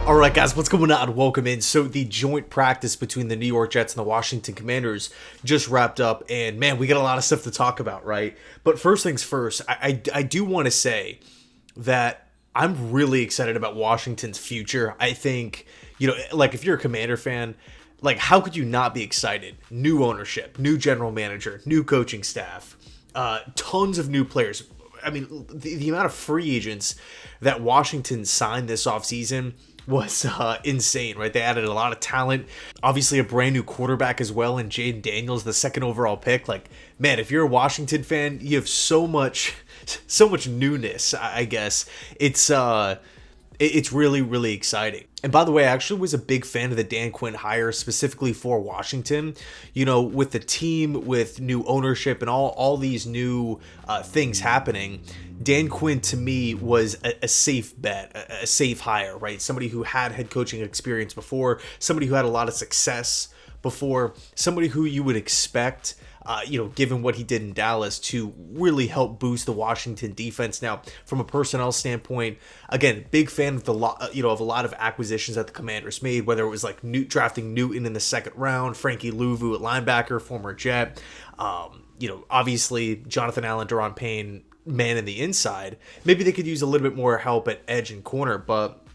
All right, guys, what's going on? Welcome in. So the joint practice between the New York Jets and the Washington Commanders just wrapped up, and man, we got a lot of stuff to talk about, right? But first things first, I do want to say that I'm really excited about Washington's future. I think, like if you're a Commander fan, like how could you not be excited? New ownership, new general manager, new coaching staff, tons of new players. I mean, the amount of free agents that Washington signed this offseason was insane, right? They added a lot of talent, obviously a brand new quarterback as well, and Jaden Daniels, the second overall pick. Like, man, if you're a Washington fan, you have so much newness. I guess it's really, really exciting. And by the way, I actually was a big fan of the Dan Quinn hire specifically for Washington. With the team, with new ownership and all these new things happening, Dan Quinn to me was a safe bet, a safe hire, right? Somebody who had head coaching experience before, somebody who had a lot of success before, somebody who you would expect, given what he did in Dallas, to really help boost the Washington defense. Now, from a personnel standpoint, again, big fan of of a lot of acquisitions that the Commanders made, whether it was like drafting Newton in the second round, Frankie Louvu at linebacker, former Jet, obviously Jonathan Allen, Daron Payne, man in the inside. Maybe they could use a little bit more help at edge and corner, but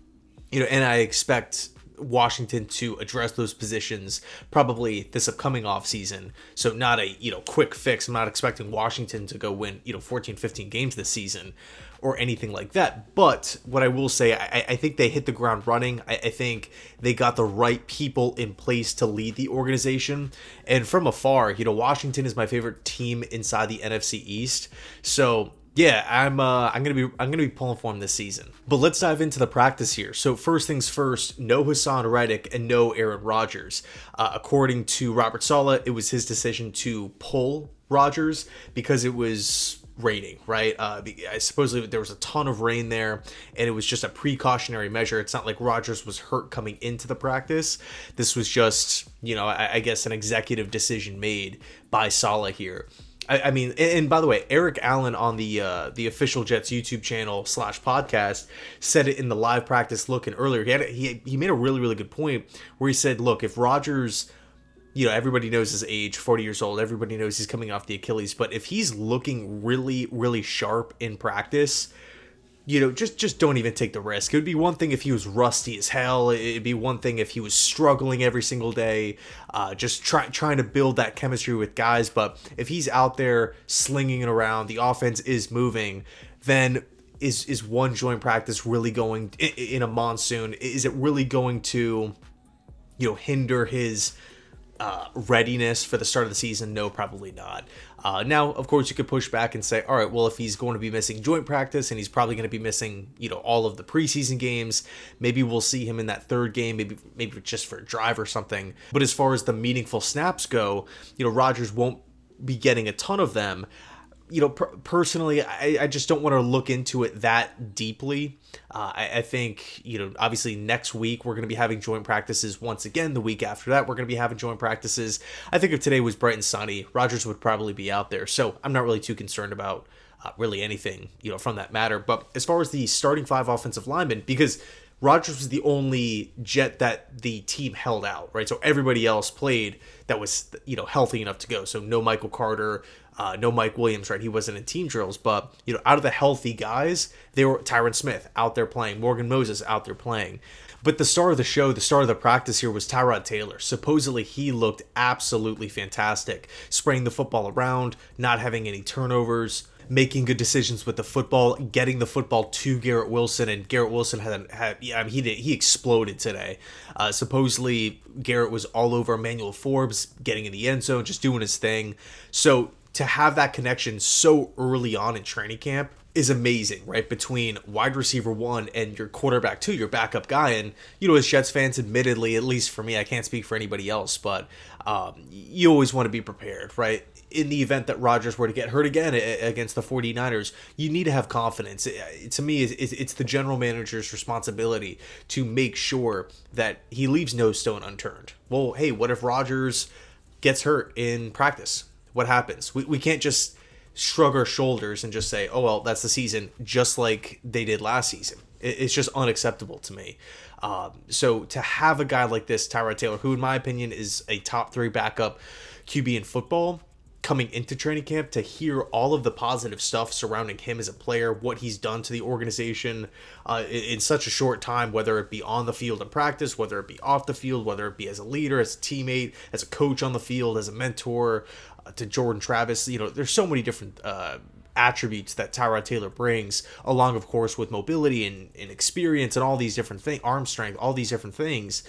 and I expect Washington to address those positions probably this upcoming offseason. So not a quick fix. I'm not expecting Washington to go win 14, 15 games this season or anything like that. But what I will say, I think they hit the ground running. I think they got the right people in place to lead the organization. And from afar, Washington is my favorite team inside the NFC East. So yeah, I'm gonna be pulling for him this season. But let's dive into the practice here. So first things first, no Hassan Reddick and no Aaron Rodgers. According to Robert Saleh, it was his decision to pull Rodgers because it was raining, right? Supposedly there was a ton of rain there, and it was just a precautionary measure. It's not like Rodgers was hurt coming into the practice. This was just, I guess an executive decision made by Saleh here. I mean, and by the way, Eric Allen on the official Jets YouTube channel / podcast said it in the live practice looking earlier. He made a really, really good point where he said, look, if Rodgers, everybody knows his age, 40 years old, everybody knows he's coming off the Achilles, but if he's looking really, really sharp in practice, just don't even take the risk. It would be one thing if he was rusty as hell. It'd be one thing if he was struggling every single day, just trying to build that chemistry with guys. But if he's out there slinging it around, the offense is moving, then is one joint practice really going in a monsoon? Is it really going to, hinder his readiness for the start of the season? No, probably not. Now, of course, you could push back and say, all right, well, if he's going to be missing joint practice and he's probably going to be missing, all of the preseason games, maybe we'll see him in that third game, maybe just for a drive or something. But as far as the meaningful snaps go, Rodgers won't be getting a ton of them. Personally, I just don't want to look into it that deeply. I think, obviously next week we're going to be having joint practices once again. The week after that, we're going to be having joint practices. I think if today was bright and sunny, Rodgers would probably be out there. So I'm not really too concerned about really anything, from that matter. But as far as the starting 5 offensive linemen, because Rodgers was the only Jet that the team held out, right? So everybody else played that was, healthy enough to go. So no Michael Carter, no Mike Williams, right? He wasn't in team drills, but, out of the healthy guys, they were Tyron Smith out there playing, Morgan Moses out there playing. But the star of the show, the star of the practice here was Tyrod Taylor. Supposedly he looked absolutely fantastic, spraying the football around, not having any turnovers, making good decisions with the football, getting the football to Garrett Wilson, and Garrett Wilson he exploded today. Supposedly Garrett was all over Emmanuel Forbes, getting in the end zone, just doing his thing. So to have that connection so early on in training camp is amazing, right? Between wide receiver 1 and your quarterback 2, your backup guy. And, as Jets fans, admittedly, at least for me, I can't speak for anybody else, but you always want to be prepared, right? In the event that Rodgers were to get hurt again against the 49ers, you need to have confidence. To me, it's the general manager's responsibility to make sure that he leaves no stone unturned. Well, hey, what if Rodgers gets hurt in practice? What happens? We can't just shrug our shoulders and just say, oh, well, that's the season, just like they did last season. It's just unacceptable to me. So to have a guy like this, Tyrod Taylor, who in my opinion is a top 3 backup QB in football, coming into training camp, to hear all of the positive stuff surrounding him as a player, what he's done to the organization in such a short time, whether it be on the field in practice, whether it be off the field, whether it be as a leader, as a teammate, as a coach on the field, as a mentor to Jordan Travis. There's so many different attributes that Tyrod Taylor brings, along, of course, with mobility and experience and all these different things, arm strength, all these different things,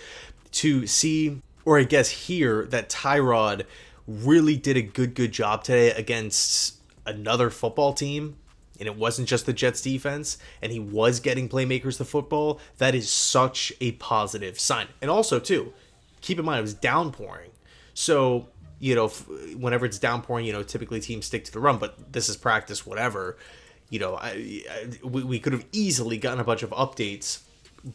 to see, or I guess hear, that Tyrod really did a good job today against another football team, and it wasn't just the Jets defense, and he was getting playmakers the football. That is such a positive sign. And also, too, keep in mind, it was downpouring. So, whenever it's downpouring, typically teams stick to the run, but this is practice, whatever. We could have easily gotten a bunch of updates,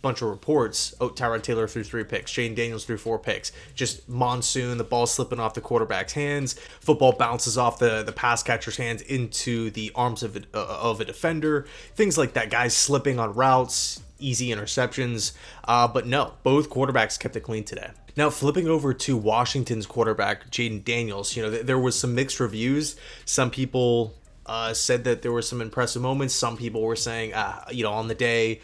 bunch of reports. Tyrod Taylor threw 3 picks. Jaden Daniels threw 4 picks. Just monsoon, the ball slipping off the quarterback's hands. Football bounces off the pass catcher's hands into the arms of a defender. Things like that. Guys slipping on routes, easy interceptions. But no, both quarterbacks kept it clean today. Now, flipping over to Washington's quarterback, Jaden Daniels, there was some mixed reviews. Some people said that there were some impressive moments. Some people were saying, on the day,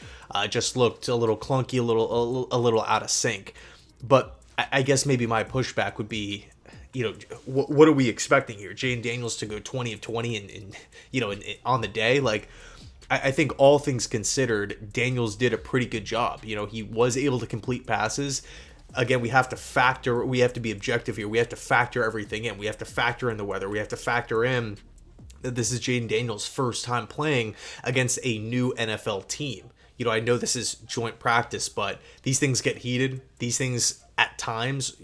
just looked a little clunky, a little out of sync. But I guess maybe my pushback would be, what are we expecting here? Jaden Daniels to go 20 of 20 on the day? Like, I think all things considered, Daniels did a pretty good job. He was able to complete passes. Again, we have to be objective here. We have to factor everything in. We have to factor in the weather. We have to factor in that this is Jaden Daniels' first time playing against a new NFL team. I know this is joint practice, but these things get heated. These things at times,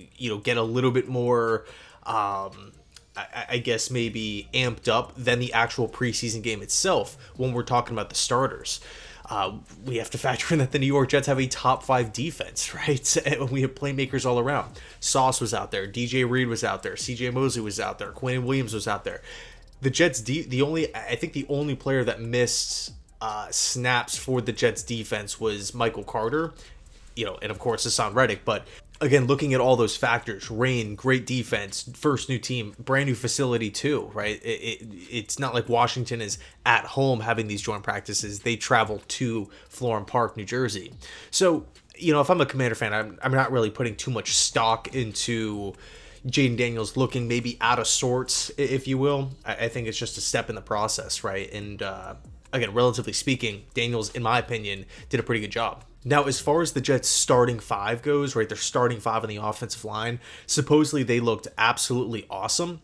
get a little bit more, I guess maybe amped up than the actual preseason game itself when we're talking about the starters. We have to factor in that the New York Jets have a top 5 defense, right? And we have playmakers all around. Sauce was out there. DJ Reed was out there. CJ Mosley was out there. Quinn Williams was out there. The Jets, the only player that missed snaps for the Jets defense was Michael Carter, and of course Hassan Reddick. But again, looking at all those factors, rain, great defense, first new team, brand new facility too, right? It's not like Washington is at home having these joint practices. They travel to Florham Park, New Jersey. So, if I'm a Commander fan, I'm not really putting too much stock into Jaden Daniels looking maybe out of sorts, if you will. I think it's just a step in the process, right? And again, relatively speaking, Daniels, in my opinion, did a pretty good job. Now, as far as the Jets' starting 5 goes, right, their starting 5 on the offensive line, supposedly they looked absolutely awesome.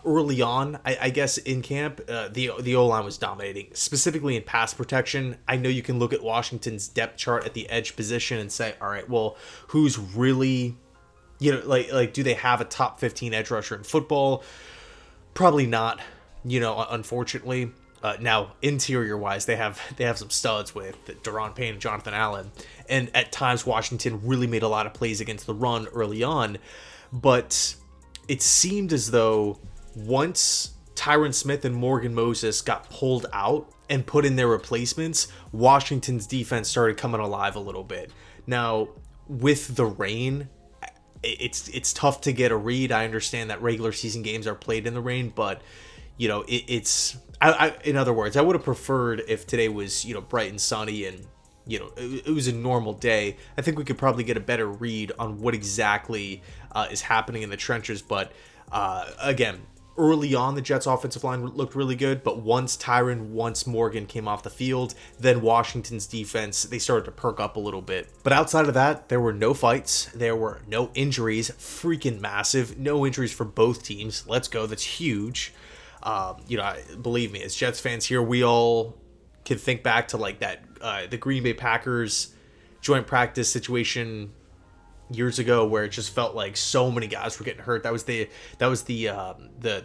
Early on, I guess in camp, the O-line was dominating, specifically in pass protection. I know you can look at Washington's depth chart at the edge position and say, all right, well, who's really, like do they have a top 15 edge rusher in football? Probably not, unfortunately. Now, interior-wise, they have some studs with Daron Payne and Jonathan Allen. And at times, Washington really made a lot of plays against the run early on. But it seemed as though once Tyron Smith and Morgan Moses got pulled out and put in their replacements, Washington's defense started coming alive a little bit. Now, with the rain, it's tough to get a read. I understand that regular season games are played in the rain, but it's in other words, I would have preferred if today was bright and sunny and it was a normal day. I think we could probably get a better read on what exactly is happening in the trenches. But again, early on, the Jets' offensive line looked really good. But once Morgan came off the field, then Washington's defense, they started to perk up a little bit. But outside of that, there were no fights. There were no injuries. Freaking massive. No injuries for both teams. Let's go. That's huge. Believe me, as Jets fans here, we all can think back to like that, the Green Bay Packers joint practice situation years ago, where it just felt like so many guys were getting hurt. That was the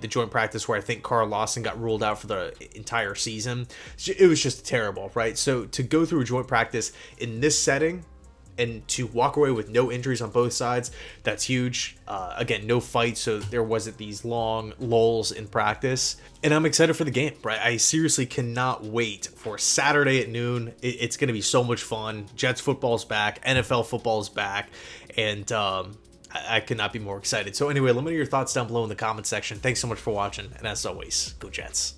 joint practice where I think Carl Lawson got ruled out for the entire season. It was just terrible, right? So to go through a joint practice in this setting, and to walk away with no injuries on both sides, that's huge. Again, no fight, so there wasn't these long lulls in practice. And I'm excited for the game, right? I seriously cannot wait for Saturday at noon. It's going to be so much fun. Jets football's back, NFL football's back, and I could not be more excited. So anyway, let me know your thoughts down below in the comment section. Thanks so much for watching, and as always, go Jets.